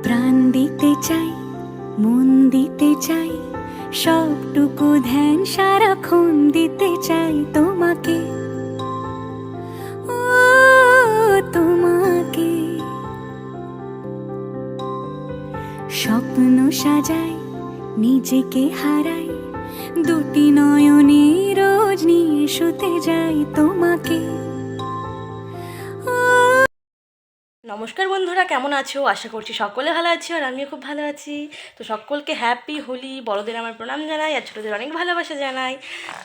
প্রাণ দিতে চাই, মন দিতে চাই, সবটুকু ধ্যান সারাক্ষণ দিতে চাই তোমাকে, ও তোমাকে। স্বপ্ন সাজাই, নিজেকে হারাই, দুটি নয়নে রোজ নিয়ে শুতে যাই তোমাকে। নমস্কার বন্ধুরা, কেমন আছো? আশা করছি সকলে ভালো আছো আর আমিও খুব ভালো আছি। তো সকলকে হ্যাপি হোলি। বড়দের আমার প্রণাম জানাই আর ছোটোদের অনেক ভালোবাসা জানাই।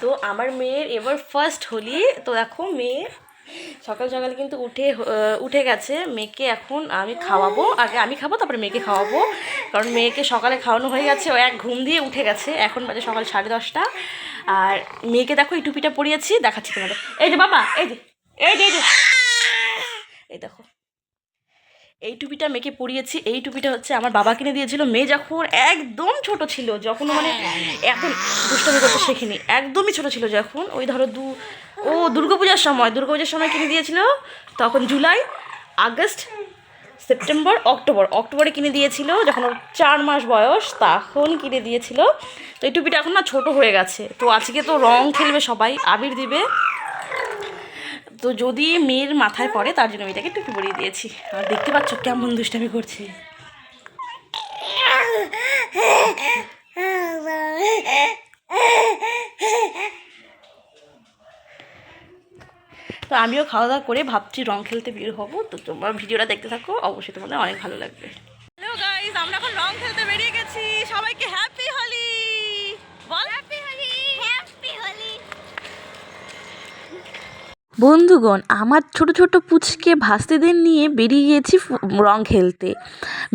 তো আমার মেয়ের এবার ফার্স্ট হোলি। তো দেখো মেয়ে সকাল সকাল কিন্তু উঠে গেছে। মেয়েকে এখন আমি খাওয়াবো, আগে আমি খাবো তারপরে মেয়েকে খাওয়াবো, কারণ মেয়েকে সকালে খাওয়ানো হয়ে গেছে, ও এক ঘুম দিয়ে উঠে গেছে। এখন বাজে সকাল 10:30। আর মেয়েকে দেখো এই টুপিটা পরিয়েছি, দেখাচ্ছি তোমাদের। এই যে বাবা, এই যে এই যে এই যে এই দেখো, এই টুপিটা মেয়েকে পরিয়েছি। এই টুপিটা হচ্ছে আমার বাবা কিনে দিয়েছিল। মেয়ে যখন একদম ছোট ছিল, যখন মানে এখন দুষ্টামি করতে শেখেনি, একদমই ছোট ছিল যখন, ওই ধরো দুর্গাপূজার সময় কিনে দিয়েছিল। তখন জুলাই, আগস্ট, সেপ্টেম্বর, অক্টোবরে কিনে দিয়েছিল, যখন ওর 4 মাস বয়স তখন কিনে দিয়েছিল। তো এই টুপিটা এখন না ছোট হয়ে গেছে। তো আজকে তো রং খেলবে সবাই, আবির দিবে। তো যদি মেয়ের মাথায় পড়ে তার জন্য মেয়েটাকে টুপি পরিয়ে দিয়েছি। আর দেখতে পাচ্ছ কেমন দুষ্টামি করছে। তো আমিও খাওয়া দাওয়া করে ভাবছি রং খেলতে বের হবো। তো তোমরা ভিডিওটা দেখতে থাকো, অবশ্যই তোমাদের অনেক ভালো লাগবে। হ্যালো গাইস, আমরা এখন রং খেলতে বেরিয়ে গেছি। সবাইকে হ্যাপি হোলি বল। Happy Holi, happy Holi. বন্ধুগণ, আমার ছোট ছোট পুচকে ভাস্তিদের নিয়ে বেরিয়ে গিয়েছি রং খেলতে।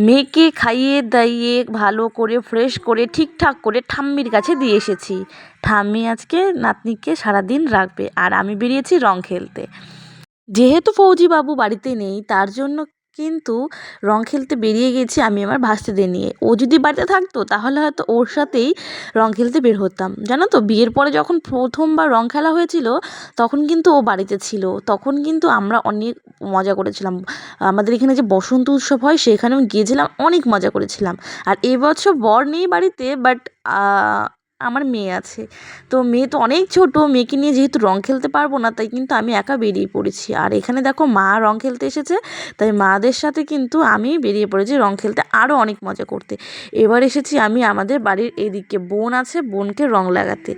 মেয়েকে খাইয়ে দাইয়ে ভালো করে ফ্রেশ করে ঠিকঠাক করে ঠাম্মির কাছে দিয়ে এসেছি। ঠাম্মি আজকে নাতনিকে সারাদিন রাখবে আর আমি বেরিয়েছি রং খেলতে। যেহেতু ফৌজি বাবু বাড়িতে নেই, তার জন্য কিন্তু রং খেলতে বেরিয়ে গেছি আমি আমার ভাস্তিদের নিয়ে। ও যদি বাড়িতে থাকতো তাহলে হয়তো ওর সাথেই রং খেলতে বের হতাম। জানো তো, বিয়ের পরে যখন প্রথমবার রং খেলা হয়েছিল তখন কিন্তু ও বাড়িতে ছিল। তখন কিন্তু আমরা অনেক মজা করেছিলাম। আমাদের এখানে যে বসন্ত উৎসব হয় সেখানেও গিয়েছিলাম, অনেক মজা করেছিলাম। আর এবছর বর নেই বাড়িতে, বাট আমার মেয়ে আছে। তো মেয়ে তো অনেক ছোট, মেয়েকে নিয়ে যেহেতু রং খেলতে পারবো না, তাই কিন্তু আমি একা বেরিয়ে পড়েছি। আর এখানে দেখো মা রং খেলতে এসেছে, তাই মাদের সাথে কিন্তু আমি বেরিয়ে পড়েছি রং খেলতে, আরও অনেক মজা করতে। এবার এসেছি আমি আমাদের বাড়ির এদিকে, বোন আছে, বোনকে রং লাগাতে।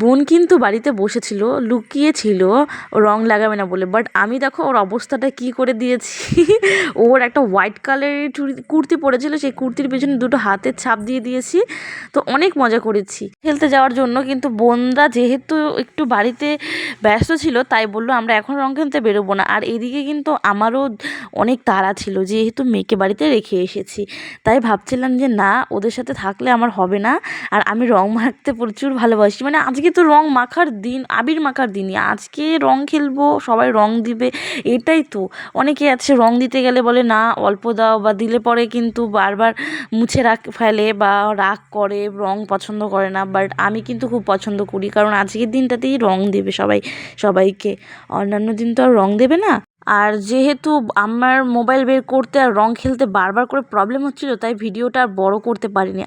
বোন কিন্তু বাড়িতে বসেছিল, লুকিয়েছিল রং লাগাবে না বলে, বাট আমি দেখো ওর অবস্থাটা কি করে দিয়েছি। ওর একটা হোয়াইট কালারের কুর্তি পরেছিল, সেই কুর্তির পেছনে দুটো হাতের ছাপ দিয়ে দিয়েছি। তো অনেক মজা করেছি খেলতে যাওয়ার জন্য। কিন্তু বোনরা যেহেতু একটু বাড়িতে ব্যস্ত ছিল, তাই বললো আমরা এখন রং খেলতে বেরোবো না। আর এদিকে কিন্তু আমারও অনেক তাড়া ছিল, যেহেতু মেয়েকে বাড়িতে রেখে এসেছি। তাই ভাবছিলাম যে না, ওদের সাথে থাকলে আমার হবে না। আর আমি রং মাখতে প্রচুর ভালোবাসি, মানে আজকে তো রং মাখার দিন, আবির মাখার দিনই আজকে। রং খেলবো, সবাই রং দিবে, এটাই তো। অনেকে আছে রং দিতে গেলে বলে না অল্প দাও, বা দিলে পরে কিন্তু বারবার মুছে ফেলে বা রাগ করে, রং পছন্দ করে না। বাট আমি কিন্তু খুব পছন্দ করি, কারণ আজকের দিনটাতেই রং দেবে সবাইকে, অন্যান্য দিন তো আর রং দেবে না। আর যেহেতু আমার মোবাইল বের করতে আর রং খেলতে বারবার করে প্রবলেম হচ্ছিলো, তাই ভিডিওটা আর বড় করতে পারিনি।